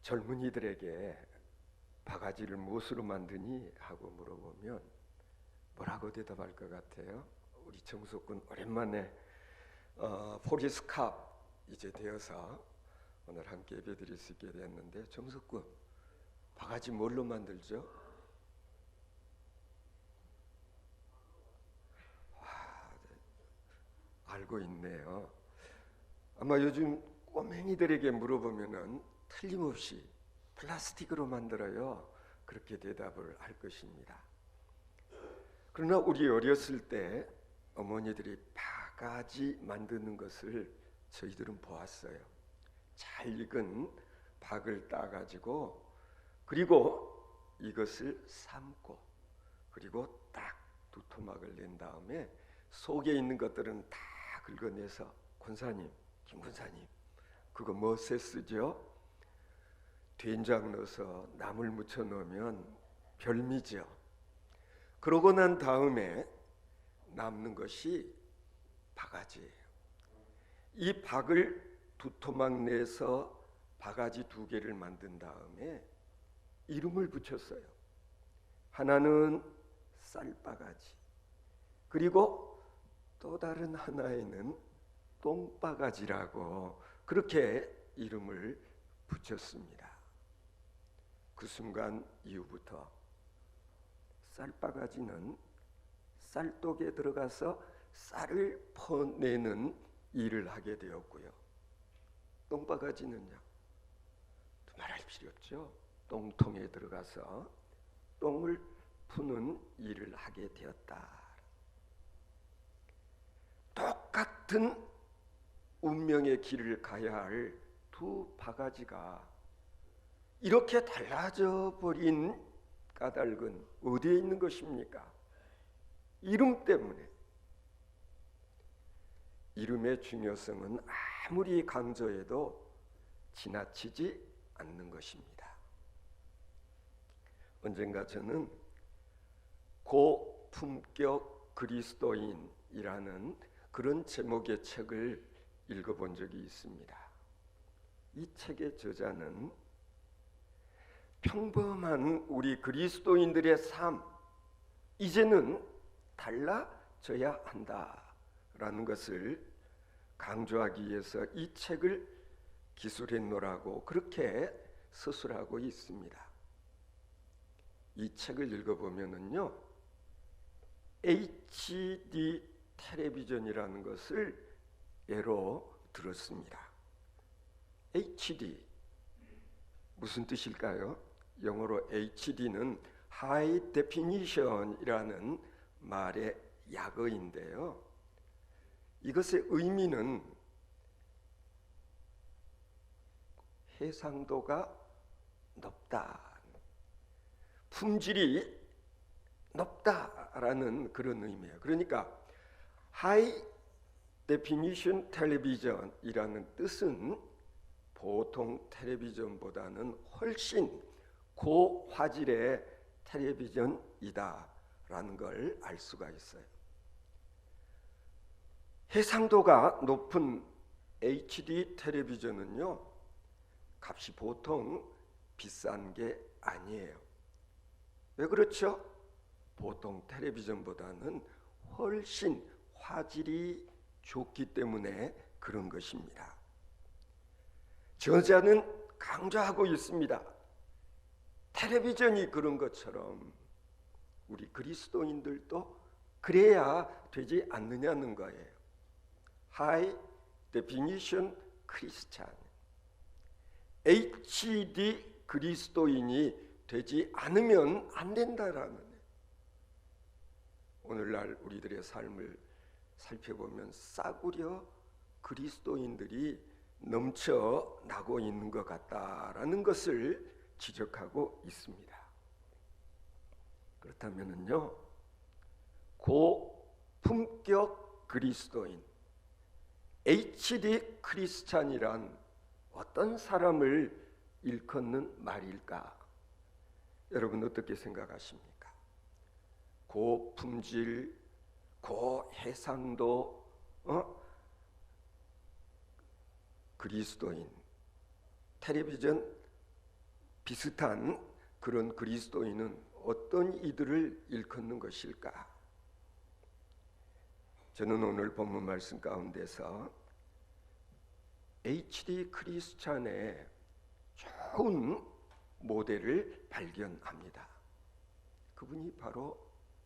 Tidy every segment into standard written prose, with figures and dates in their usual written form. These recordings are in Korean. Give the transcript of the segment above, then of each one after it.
젊은이들에게 바가지를 무엇으로 만드니 하고 물어보면 뭐라고 대답할 것 같아요? 우리 정석군 오랜만에 포리스 캅 이제 되어서 오늘 함께 예배드릴 수 있게 됐는데, 정석군 바가지 뭘로 만들죠? 알고 있네요. 아마 요즘 꼬맹이들에게 물어보면은 틀림없이 플라스틱으로 만들어요, 그렇게 대답을 할 것입니다. 그러나 우리 어렸을 때 어머니들이 바가지 만드는 것을 저희들은 보았어요. 잘 익은 박을 따가지고, 그리고 이것을 삶고, 그리고 딱 두 토막을 낸 다음에 속에 있는 것들은 다 긁어내서, 권사님, 김 권사님, 그거 무엇에 쓰죠? 된장 넣어서 나물 묻혀 넣으면 별미죠. 그러고 난 다음에 남는 것이 바가지예요. 이 박을 두 토막 내서 바가지 두 개를 만든 다음에 이름을 붙였어요. 하나는 쌀바가지, 그리고 또 다른 하나에는 똥바가지라고 그렇게 이름을 붙였습니다. 그 순간 이후부터 쌀바가지는 쌀독에 들어가서 쌀을 퍼내는 일을 하게 되었고요. 똥바가지는요, 말할 필요 없죠. 똥통에 들어가서 똥을 푸는 일을 하게 되었다. 똑같은 운명의 길을 가야 할 두 바가지가 이렇게 달라져 버린 까닭은 어디에 있는 것입니까? 이름 때문에. 이름의 중요성은 아무리 강조해도 지나치지 않는 것입니다. 언젠가 저는 고품격 그리스도인이라는 그런 제목의 책을 읽어본 적이 있습니다. 이 책의 저자는 평범한 우리 그리스도인들의 삶, 이제는 달라져야 한다라는 것을 강조하기 위해서 이 책을 기술했노라고 그렇게 서술하고 있습니다. 이 책을 읽어보면은요, HD 텔레비전이라는 것을 예로 들었습니다. HD 무슨 뜻일까요? 영어로 HD는 High Definition이라는 말의 약어인데요, 이것의 의미는 해상도가 높다, 품질이 높다라는 그런 의미예요. 그러니까 High Definition Television이라는 뜻은 보통 텔레비전보다는 훨씬 고화질의 텔레비전이다라는 걸 알 수가 있어요. 해상도가 높은 HD 텔레비전은요, 값이 보통 비싼 게 아니에요. 왜 그렇죠? 보통 텔레비전보다는 훨씬 화질이 좋기 때문에 그런 것입니다. 저자는 강조하고 있습니다. 텔레비전이 그런 것처럼 우리 그리스도인들도 그래야 되지 않느냐는 거예요. High Definition Christian, HD 그리스도인이 되지 않으면 안 된다라는, 오늘날 우리들의 삶을 살펴보면 싸구려 그리스도인들이 넘쳐나고 있는 것 같다라는 것을 지적하고 있습니다. 그렇다면은요, 고품격 그리스도인, HD 크리스찬이란 어떤 사람을 일컫는 말일까? 여러분 어떻게 생각하십니까? 고품질, 고해상도 그리스도인, 텔레비전 비슷한 그런 그리스도인은 어떤 이들을 일컫는 것일까? 저는 오늘 본문 말씀 가운데서 HD 크리스찬의 좋은 모델을 발견합니다. 그분이 바로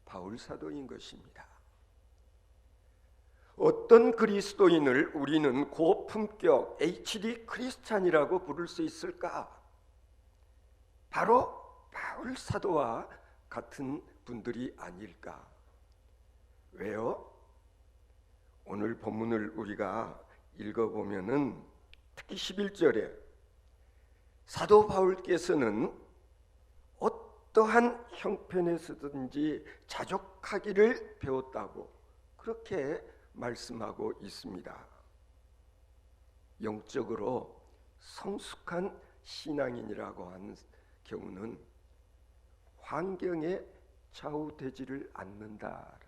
바울 사도인 것입니다. 어떤 그리스도인을 우리는 고품격 HD 크리스찬이라고 부를 수 있을까? 바로 바울 사도와 같은 분들이 아닐까? 왜요? 오늘 본문을 우리가 읽어보면은 특히 11절에 사도 바울께서는 어떠한 형편에서든지 자족하기를 배웠다고 그렇게 말씀하고 있습니다. 영적으로 성숙한 신앙인이라고 하는 경우는 환경에 좌우되지를 않는다.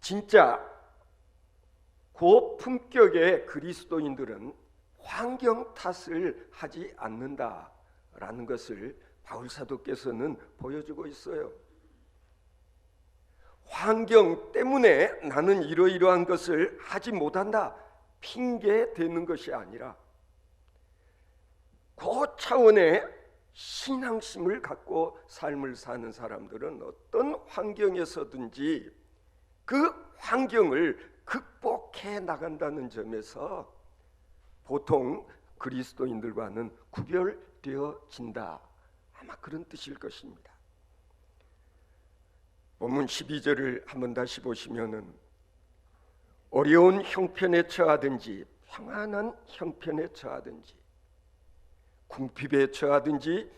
진짜 고품격의 그리스도인들은 환경 탓을 하지 않는다라는 것을 바울 사도께서는 보여주고 있어요. 환경 때문에 나는 이러이러한 것을 하지 못한다 핑계 대는 것이 아니라 그 차원의 신앙심을 갖고 삶을 사는 사람들은 어떤 환경에서든지 그 환경을 극복해 나간다는 점에서 보통 그리스도인들과는 구별되어진다. 아마 그런 뜻일 것입니다. 본문 12절을 한번 다시 보시면은 어려운 형편에 처하든지 평안한 형편에 처하든지 궁핍에 처하든지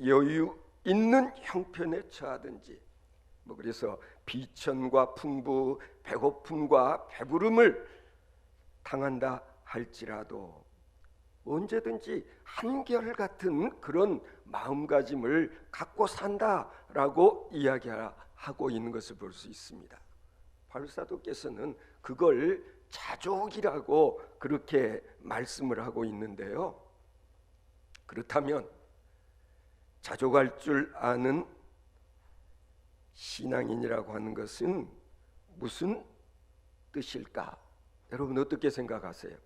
여유 있는 형편에 처하든지 그래서 비천과 풍부, 배고픔과 배부름을 당한다 할지라도 언제든지 한결같은 그런 마음가짐을 갖고 산다라고 이야기하고 있는 것을 볼 수 있습니다. 바울 사도께서는 그걸 자족이라고 그렇게 말씀을 하고 있는데요. 그렇다면 자족할 줄 아는 신앙인이라고 하는 것은 무슨 뜻일까? 여러분 어떻게 생각하세요?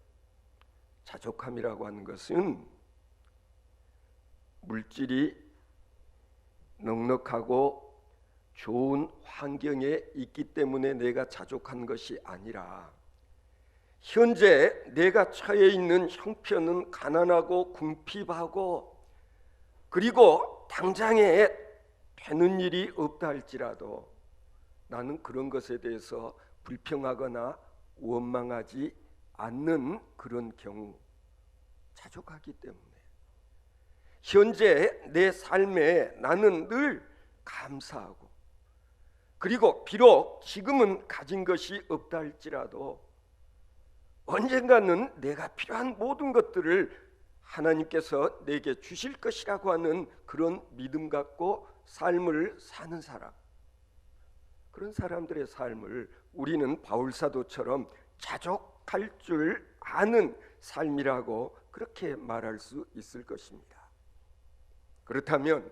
자족함이라고 하는 것은 물질이 넉넉하고 좋은 환경에 있기 때문에 내가 자족한 것이 아니라 현재 내가 처해 있는 형편은 가난하고 궁핍하고 그리고 당장에 되는 일이 없다 할지라도 나는 그런 것에 대해서 불평하거나 원망하지 않는 그런 경우 자족하기 때문에 현재 내 삶에 나는 늘 감사하고 그리고 비록 지금은 가진 것이 없다 할지라도 언젠가는 내가 필요한 모든 것들을 하나님께서 내게 주실 것이라고 하는 그런 믿음 갖고 삶을 사는 사람, 그런 사람들의 삶을 우리는 바울 사도처럼 자족할 줄 아는 삶이라고 그렇게 말할 수 있을 것입니다. 그렇다면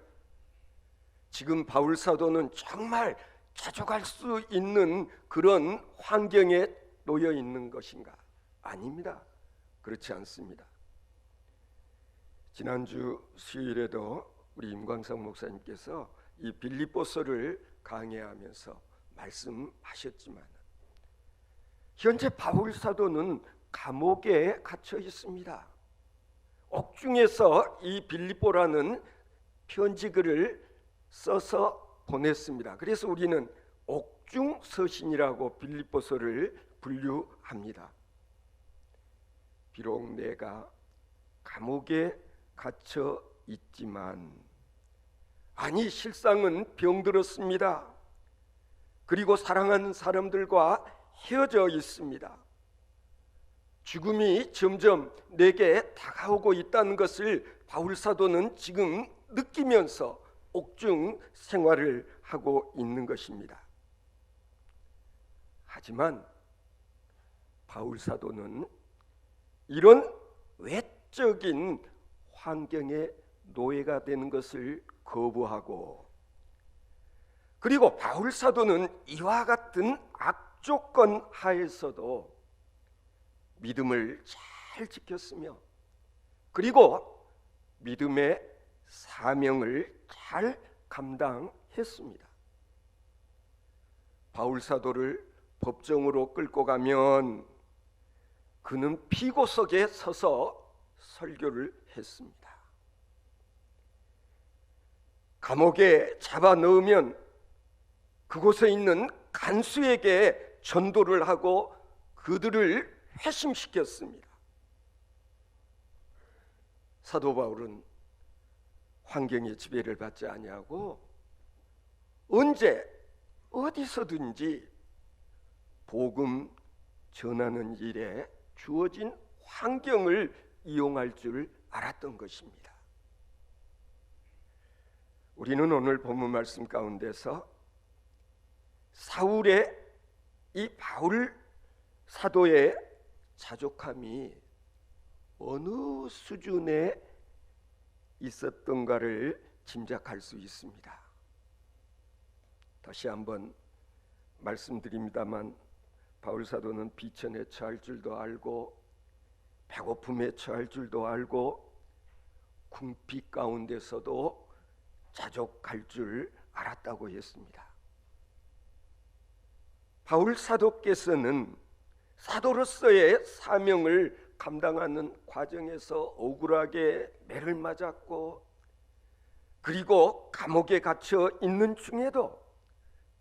지금 바울 사도는 정말 자족할 수 있는 그런 환경에 놓여 있는 것인가? 아닙니다. 그렇지 않습니다. 지난주 수요일에도 우리 임광성 목사님께서 이 빌립보서를 강해하면서 말씀하셨지만 현재 바울 사도는 감옥에 갇혀 있습니다. 옥중에서 이 빌립보라는 편지글을 써서 보냈습니다. 그래서 우리는 옥중 서신이라고 빌립보서를 분류합니다. 비록 내가 감옥에 갇혀 있지만 아니 실상은 병들었습니다. 그리고 사랑하는 사람들과 헤어져 있습니다. 죽음이 점점 내게 다가오고 있다는 것을 바울 사도는 지금 느끼면서 옥중 생활을 하고 있는 것입니다. 하지만 바울 사도는 이런 외적인 환경에 노예가 되는 것을 거부하고, 그리고 바울 사도는 이와 같은 악조건 하에서도 믿음을 잘 지켰으며, 그리고 믿음의 사명을 잘 감당했습니다. 바울 사도를 법정으로 끌고 가면 그는 피고석에 서서 설교를 했습니다. 감옥에 잡아 넣으면 그곳에 있는 간수에게 전도를 하고 그들을 회심시켰습니다. 사도 바울은 환경의 지배를 받지 아니하고 언제 어디서든지 복음 전하는 일에 주어진 환경을 이용할 줄 알았던 것입니다. 우리는 오늘 본문 말씀 가운데서 사울의 이 바울 사도의 자족함이 어느 수준에 있었던가를 짐작할 수 있습니다. 다시 한번 말씀드립니다만, 바울 사도는 비천에 처할 줄도 알고 배고픔에 처할 줄도 알고 궁핍 가운데서도 자족할 줄 알았다고 했습니다. 바울 사도께서는 사도로서의 사명을 감당하는 과정에서 억울하게 매를 맞았고, 그리고 감옥에 갇혀 있는 중에도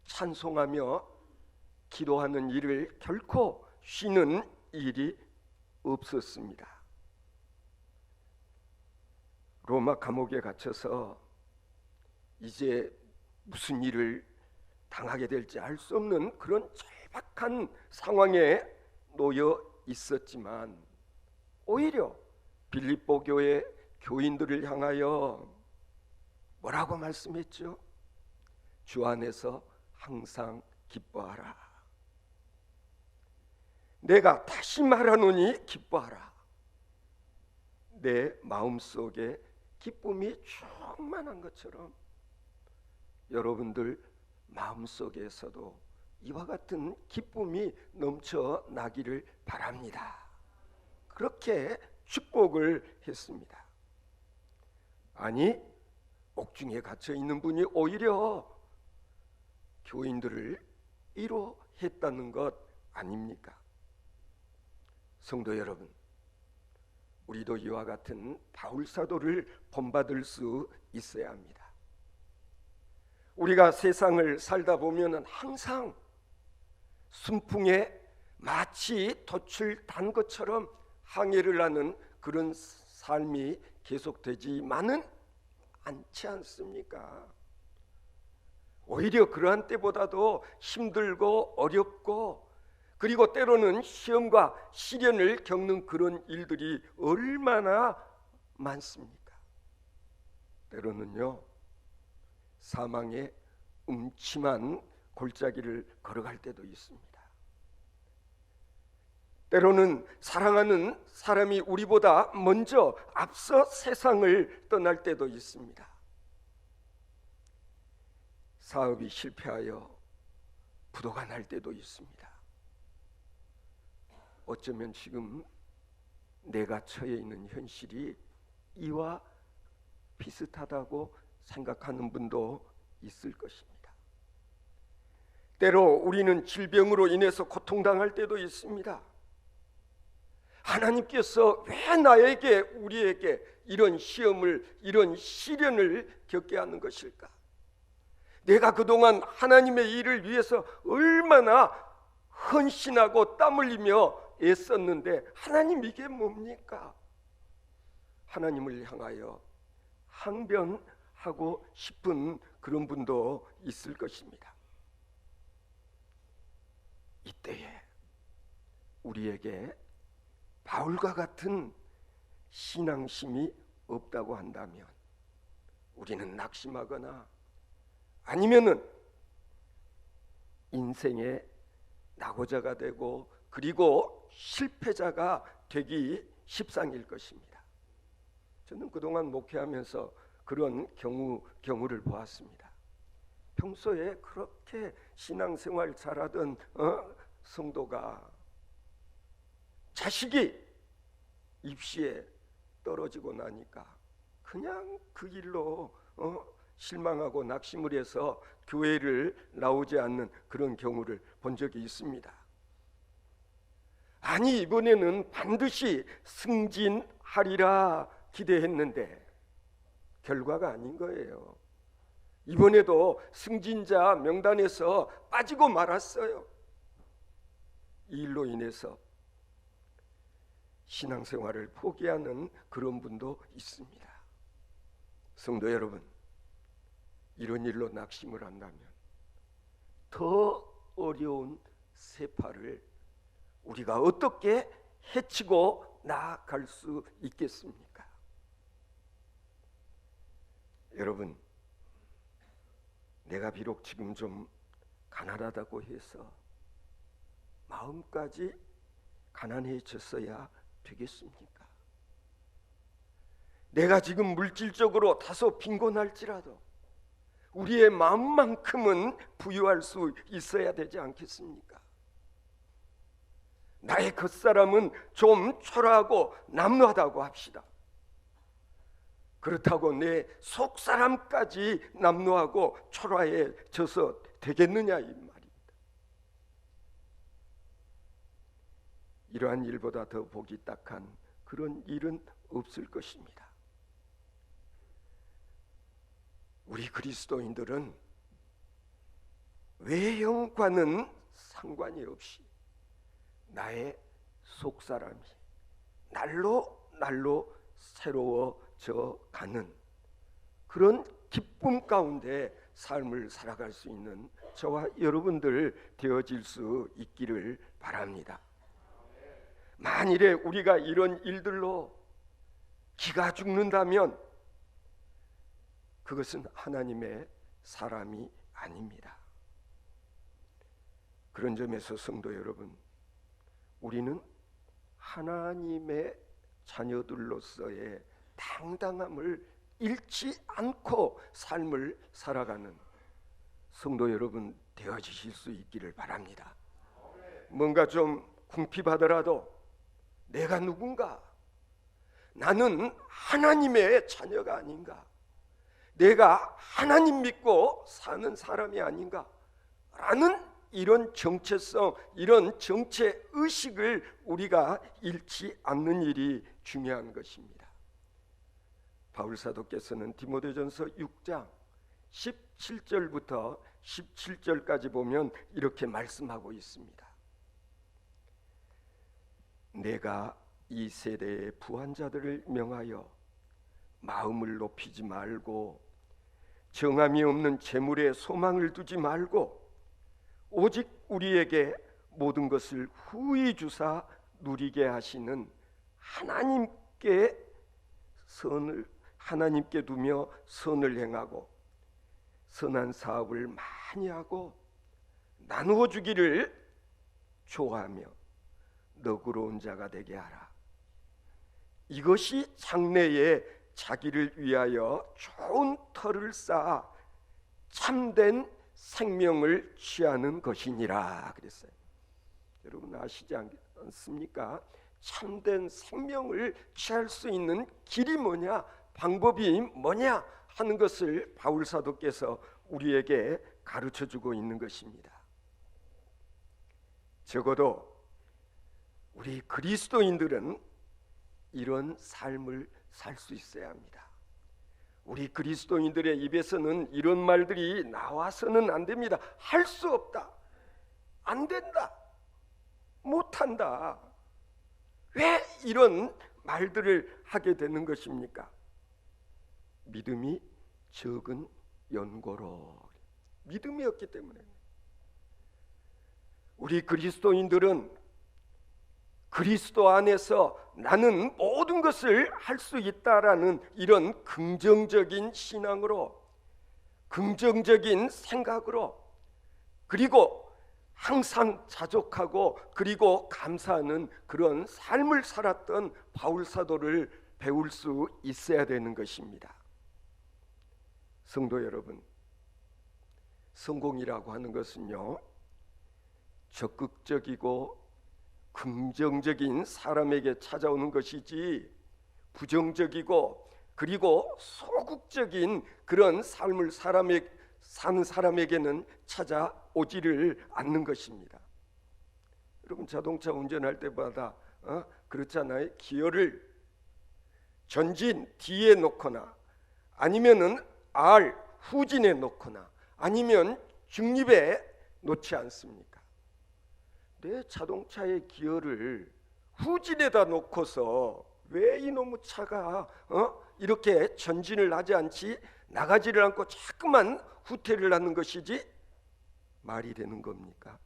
찬송하며 기도하는 일을 결코 쉬는 일이 없었습니다. 로마 감옥에 갇혀서 이제 무슨 일을 당하게 될지 알 수 없는 그런 절박한 상황에 놓여 있었지만, 오히려 빌립보 교회 교인들을 향하여 뭐라고 말씀했죠? 주 안에서 항상 기뻐하라. 내가 다시 말하노니 기뻐하라. 내 마음속에 기쁨이 충만한 것처럼 여러분들 마음속에서도 이와 같은 기쁨이 넘쳐나기를 바랍니다. 그렇게 축복을 했습니다. 아니, 옥중에 갇혀 있는 분이 오히려 교인들을 위로했다는 것 아닙니까? 성도 여러분, 우리도 이와 같은 바울 사도를 본받을 수 있어야 합니다. 우리가 세상을 살다 보면 항상 순풍에 마치 돛을 단 것처럼 항해를 하는 그런 삶이 계속되지만은 않지 않습니까? 오히려 그러한 때보다도 힘들고 어렵고, 그리고 때로는 시험과 시련을 겪는 그런 일들이 얼마나 많습니까? 때로는요, 사망의 음침한 골짜기를 걸어갈 때도 있습니다. 때로는 사랑하는 사람이 우리보다 먼저 앞서 세상을 떠날 때도 있습니다. 사업이 실패하여 부도가 날 때도 있습니다. 어쩌면 지금 내가 처해 있는 현실이 이와 비슷하다고 생각하는 분도 있을 것입니다. 때로 우리는 질병으로 인해서 고통당할 때도 있습니다. 하나님께서 왜 나에게, 우리에게 이런 시험을, 이런 시련을 겪게 하는 것일까? 내가 그동안 하나님의 일을 위해서 얼마나 헌신하고 땀 흘리며 애썼는데 하나님 이게 뭡니까? 하나님을 향하여 항변하고 싶은 그런 분도 있을 것입니다. 이때에 우리에게 바울과 같은 신앙심이 없다고 한다면 우리는 낙심하거나 아니면은 인생의 낙오자가 되고 그리고 실패자가 되기 십상일 것입니다. 저는 그동안 목회하면서 그런 경우를 보았습니다. 평소에 그렇게 신앙생활 잘하던 성도가 자식이 입시에 떨어지고 나니까 그냥 그 길로 실망하고 낙심을 해서 교회를 나오지 않는 그런 경우를 본 적이 있습니다. 아니, 이번에는 반드시 승진하리라 기대했는데 결과가 아닌 거예요. 이번에도 승진자 명단에서 빠지고 말았어요. 이 일로 인해서 신앙생활을 포기하는 그런 분도 있습니다. 성도 여러분, 이런 일로 낙심을 한다면 더 어려운 세파를 우리가 어떻게 헤치고 나아갈 수 있겠습니까? 여러분, 내가 비록 지금 좀 가난하다고 해서 마음까지 가난해졌어야 되겠습니까? 내가 지금 물질적으로 다소 빈곤할지라도 우리의 마음만큼은 부유할 수 있어야 되지 않겠습니까? 나의 겉사람은 좀 초라하고 남루하다고 합시다. 그렇다고 내 속사람까지 남루하고 초라해져서 되겠느냐 이 말입니다. 이러한 일보다 더 보기 딱한 그런 일은 없을 것입니다. 우리 그리스도인들은 외형과는 상관이 없이 나의 속사람이 날로 새로워져 가는 그런 기쁨 가운데 삶을 살아갈 수 있는 저와 여러분들 되어질 수 있기를 바랍니다. 만일에 우리가 이런 일들로 기가 죽는다면 그것은 하나님의 사람이 아닙니다. 그런 점에서 성도 여러분, 우리는 하나님의 자녀들로서의 당당함을 잃지 않고 삶을 살아가는 성도 여러분 되어지실 수 있기를 바랍니다. 뭔가 좀 궁핍하더라도 내가 누군가? 나는 하나님의 자녀가 아닌가? 내가 하나님 믿고 사는 사람이 아닌가? 라는 이런 정체성, 이런 정체의식을 우리가 잃지 않는 일이 중요한 것입니다. 바울사도께서는 디모데전서 6장 17절부터 17절까지 보면 이렇게 말씀하고 있습니다. 내가 이 세대의 부한 자들을 명하여 마음을 높이지 말고 정함이 없는 재물에 소망을 두지 말고 오직 우리에게 모든 것을 후히 주사 누리게 하시는 하나님께 두며 선을 행하고 선한 사업을 많이 하고 나누어 주기를 좋아하며 너그러운 자가 되게 하라. 이것이 장래에 자기를 위하여 좋은 터를 쌓아 참된 생명을 취하는 것이니라 그랬어요. 여러분 아시지 않습니까? 참된 생명을 취할 수 있는 길이 뭐냐, 방법이 뭐냐 하는 것을 바울 사도께서 우리에게 가르쳐주고 있는 것입니다. 적어도 우리 그리스도인들은 이런 삶을 살 수 있어야 합니다. 우리 그리스도인들의 입에서는 이런 말들이 나와서는 안 됩니다. 할 수 없다, 안 된다, 못한다. 왜 이런 말들을 하게 되는 것입니까? 믿음이 적은 연고로, 믿음이 없기 때문에. 우리 그리스도인들은 그리스도 안에서 나는 모든 것을 할 수 있다라는 이런 긍정적인 신앙으로, 긍정적인 생각으로, 그리고 항상 자족하고 그리고 감사하는 그런 삶을 살았던 바울 사도를 배울 수 있어야 되는 것입니다. 성도 여러분, 성공이라고 하는 것은요, 적극적이고 긍정적인 사람에게 찾아오는 것이지 부정적이고 그리고 소극적인 그런 삶을 사는 사람에게는 찾아오지를 않는 것입니다. 여러분, 자동차 운전할 때마다 그렇잖아요. 기어를 전진 뒤에 놓거나 아니면은 R 후진에 놓거나 아니면 중립에 놓지 않습니까? 내 자동차의 기어를 후진에다 놓고서 왜 이놈의 차가 이렇게 전진을 하지 않지, 나가지를 않고 자꾸만 후퇴를 하는 것이지 말이 되는 겁니까?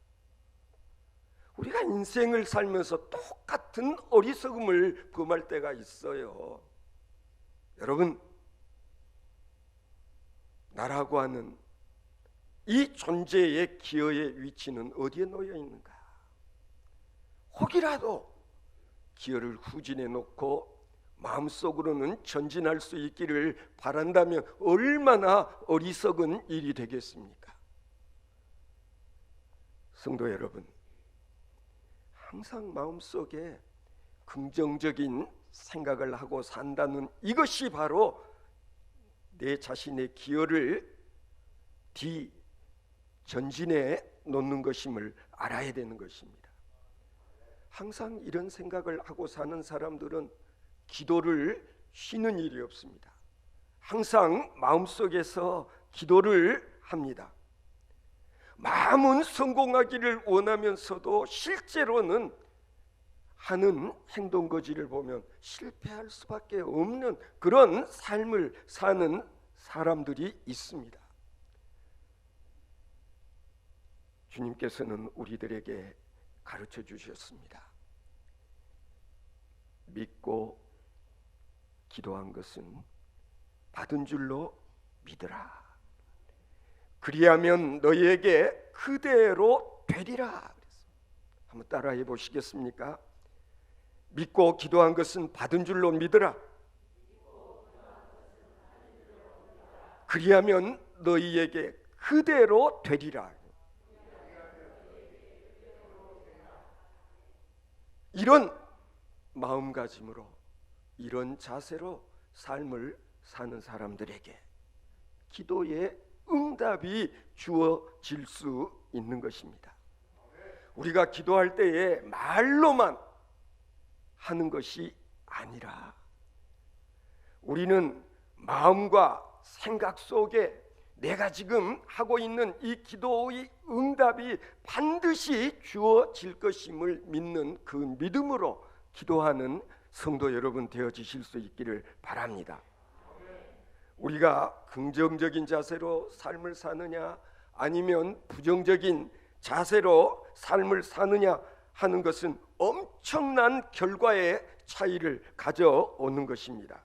우리가 인생을 살면서 똑같은 어리석음을 범할 때가 있어요. 여러분, 나라고 하는 이 존재의 기어의 위치는 어디에 놓여 있는가? 혹이라도 기어를 후진해 놓고 마음속으로는 전진할 수 있기를 바란다면 얼마나 어리석은 일이 되겠습니까? 성도 여러분, 항상 마음속에 긍정적인 생각을 하고 산다는 이것이 바로 내 자신의 기어를 전진해 놓는 것임을 알아야 되는 것입니다. 항상 이런 생각을 하고 사는 사람들은 기도를 쉬는 일이 없습니다. 항상 마음속에서 기도를 합니다. 마음은 성공하기를 원하면서도 실제로는 하는 행동거지를 보면 실패할 수밖에 없는 그런 삶을 사는 사람들이 있습니다. 주님께서는 우리들에게 가르쳐 주셨습니다. 믿고 기도한 것은 받은 줄로 믿으라. 그리하면 너희에게 그대로 되리라. 한번 따라해 보시겠습니까? 믿고 기도한 것은 받은 줄로 믿으라. 그리하면 너희에게 그대로 되리라. 이런 마음가짐으로, 이런 자세로 삶을 사는 사람들에게 기도의 응답이 주어질 수 있는 것입니다. 우리가 기도할 때에 말로만 하는 것이 아니라 우리는 마음과 생각 속에 내가 지금 하고 있는 이 기도의 응답이 반드시 주어질 것임을 믿는 그 믿음으로 기도하는 성도 여러분 되어지실 수 있기를 바랍니다. 우리가 긍정적인 자세로 삶을 사느냐 아니면 부정적인 자세로 삶을 사느냐 하는 것은 엄청난 결과의 차이를 가져오는 것입니다.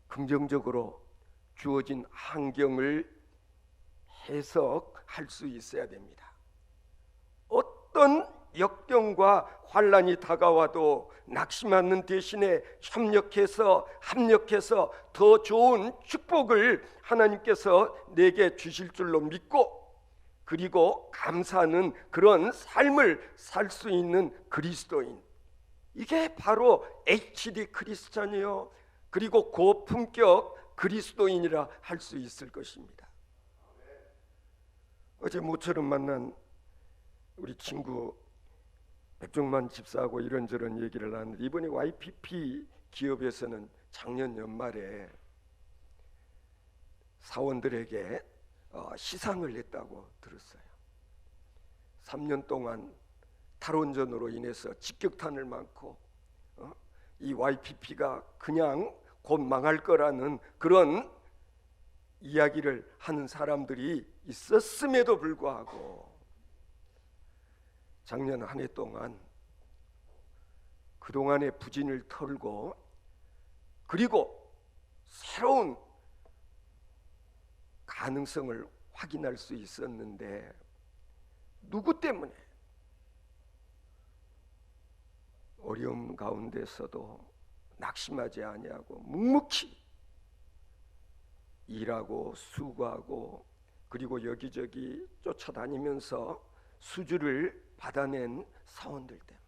긍정적으로 주어진 환경을 해석할 수 있어야 됩니다. 어떤 역경과 환난이 다가와도 낙심하는 대신에 협력해서 합력해서 더 좋은 축복을 하나님께서 내게 주실 줄로 믿고 그리고 감사하는 그런 삶을 살 수 있는 그리스도인, 이게 바로 HD 크리스찬이요 그리고 고품격 그리스도인이라 할 수 있을 것입니다. 어제 모처럼 만난 우리 친구 백종만 집사하고 이런저런 얘기를 하는데, 이번에 YPP 기업에서는 작년 연말에 사원들에게 시상을 했다고 들었어요. 3년 동안 탈원전으로 인해서 직격탄을 맞고 이 YPP가 그냥 곧 망할 거라는 그런 이야기를 하는 사람들이 있었음에도 불구하고 작년 한 해 동안 그동안의 부진을 털고 그리고 새로운 가능성을 확인할 수 있었는데, 누구 때문에? 어려움 가운데서도 낙심하지 아니하고 묵묵히 일하고 수고하고 그리고 여기저기 쫓아다니면서 수주를 받아낸 사원들 때문에.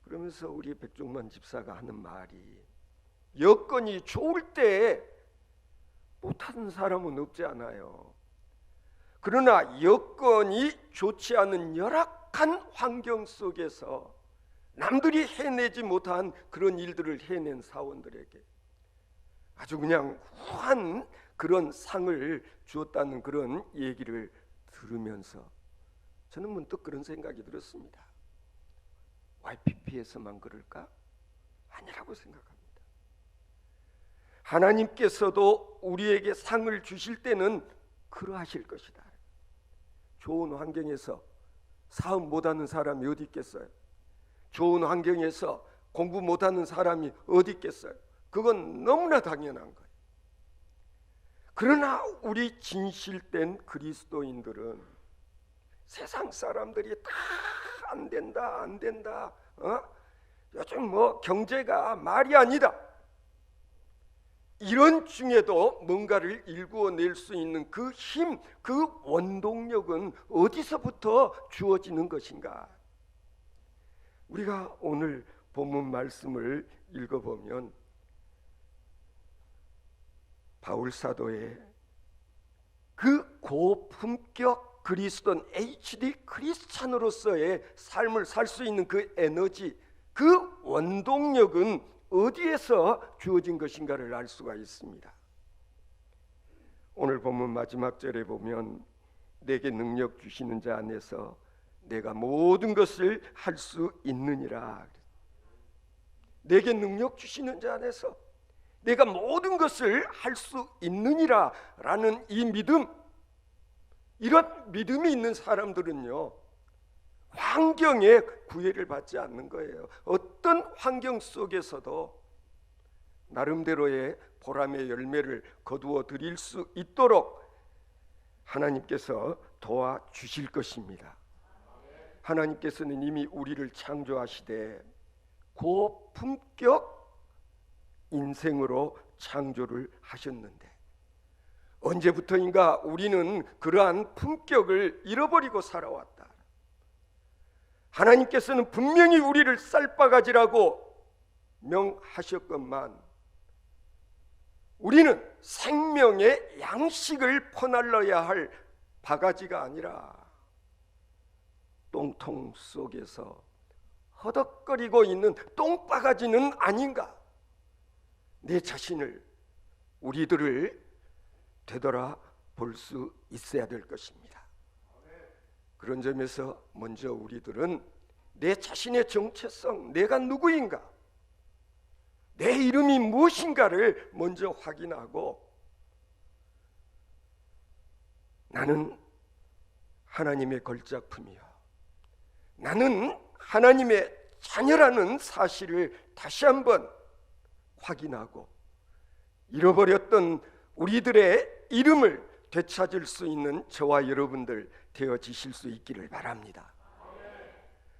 그러면서 우리 백종만 집사가 하는 말이, 여건이 좋을 때 못하는 사람은 없지 않아요. 그러나 여건이 좋지 않은 열악한 환경 속에서 남들이 해내지 못한 그런 일들을 해낸 사원들에게 아주 그냥 후한 그런 상을 주었다는 그런 얘기를 들으면서 저는 문득 그런 생각이 들었습니다. YPP에서만 그럴까? 아니라고 생각합니다. 하나님께서도 우리에게 상을 주실 때는 그러하실 것이다. 좋은 환경에서 사업 못하는 사람이 어디 있겠어요? 좋은 환경에서 공부 못하는 사람이 어디 있겠어요? 그건 너무나 당연한 거예요. 그러나 우리 진실된 그리스도인들은 세상 사람들이 다 안 된다, 요즘 뭐 경제가 말이 아니다, 이런 중에도 뭔가를 일구어낼 수 있는 그 힘, 그 원동력은 어디서부터 주어지는 것인가? 우리가 오늘 본문 말씀을 읽어보면 바울 사도의 그 고품격 그리스도인 HD 크리스찬으로서의 삶을 살 수 있는 그 에너지, 그 원동력은 어디에서 주어진 것인가를 알 수가 있습니다. 오늘 본문 마지막 절에 보면 내게 능력 주시는 자 안에서 내가 모든 것을 할 수 있느니라. 내게 능력 주시는 자 안에서 내가 모든 것을 할 수 있느니라 라는 이 믿음, 이런 믿음이 있는 사람들은요, 환경에 구애를 받지 않는 거예요. 어떤 환경 속에서도 나름대로의 보람의 열매를 거두어 드릴 수 있도록 하나님께서 도와주실 것입니다. 하나님께서는 이미 우리를 창조하시되 고품격 인생으로 창조를 하셨는데 언제부터인가 우리는 그러한 품격을 잃어버리고 살아왔다. 하나님께서는 분명히 우리를 쌀바가지라고 명하셨건만 우리는 생명의 양식을 퍼날러야 할 바가지가 아니라 똥통 속에서 허덕거리고 있는 똥바가지는 아닌가? 내 자신을, 우리들을 되돌아 볼 수 있어야 될 것입니다. 그런 점에서 먼저 우리들은 내 자신의 정체성, 내가 누구인가, 내 이름이 무엇인가를 먼저 확인하고 나는 하나님의 걸작품이요, 나는 하나님의 자녀라는 사실을 다시 한번 확인하고 잃어버렸던 우리들의 이름을 되찾을 수 있는 저와 여러분들 되어지실 수 있기를 바랍니다.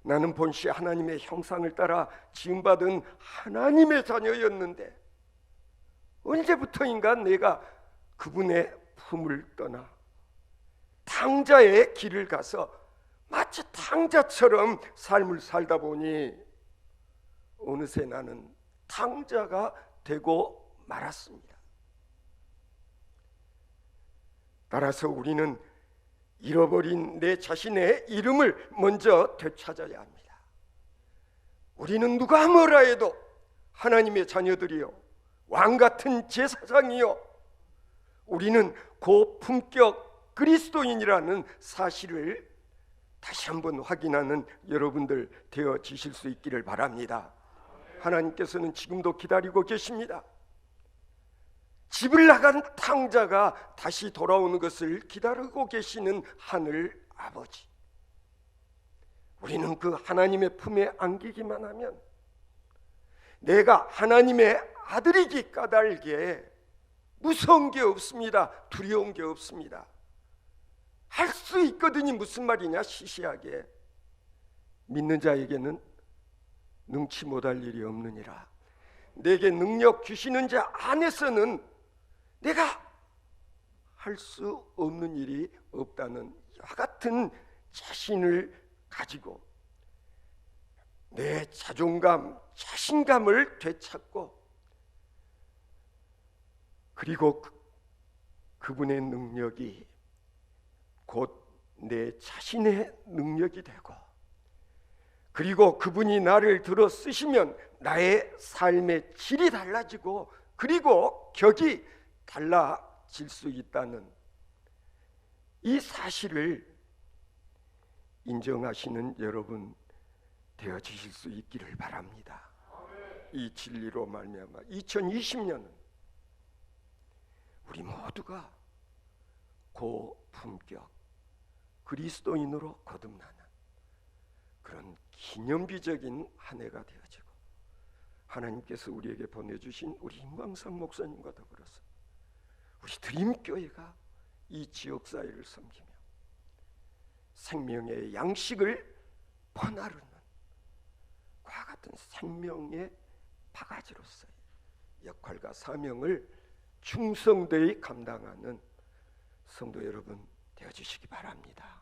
나는 본시 하나님의 형상을 따라 지음받은 하나님의 자녀였는데 언제부터인가 내가 그분의 품을 떠나 탕자의 길을 가서 마치 탕자처럼 삶을 살다 보니 어느새 나는 탕자가 되고 말았습니다. 따라서 우리는 잃어버린 내 자신의 이름을 먼저 되찾아야 합니다. 우리는 누가 뭐라 해도 하나님의 자녀들이요, 왕같은 제사장이요, 우리는 고품격 그리스도인이라는 사실을 다시 한번 확인하는 여러분들 되어지실 수 있기를 바랍니다. 하나님께서는 지금도 기다리고 계십니다. 집을 나간 탕자가 다시 돌아오는 것을 기다리고 계시는 하늘 아버지, 우리는 그 하나님의 품에 안기기만 하면 내가 하나님의 아들이기 까닭에 무서운 게 없습니다. 두려운 게 없습니다. 할 수 있거든이 무슨 말이냐? 시시하게 믿는 자에게는 능치 못할 일이 없느니라. 내게 능력 주시는 자 안에서는 내가 할 수 없는 일이 없다는 이와 같은 자신을 가지고 내 자존감, 자신감을 되찾고, 그리고 그분의 능력이 곧 내 자신의 능력이 되고, 그리고 그분이 나를 들어 쓰시면 나의 삶의 질이 달라지고, 그리고 격이 달라질 수 있다는 이 사실을 인정하시는 여러분 되어지실 수 있기를 바랍니다. 이 진리로 말미암아 2020년은 우리 모두가 고품격 그리스도인으로 거듭나는 그런 기념비적인 한 해가 되어지고, 하나님께서 우리에게 보내주신 우리 임광상 목사님과 더불어서 우리 드림교회가 이 지역사회를 섬기며 생명의 양식을 퍼나르는 그와 같은 생명의 바가지로서의 역할과 사명을 충성되이 감당하는 성도 여러분 되어주시기 바랍니다.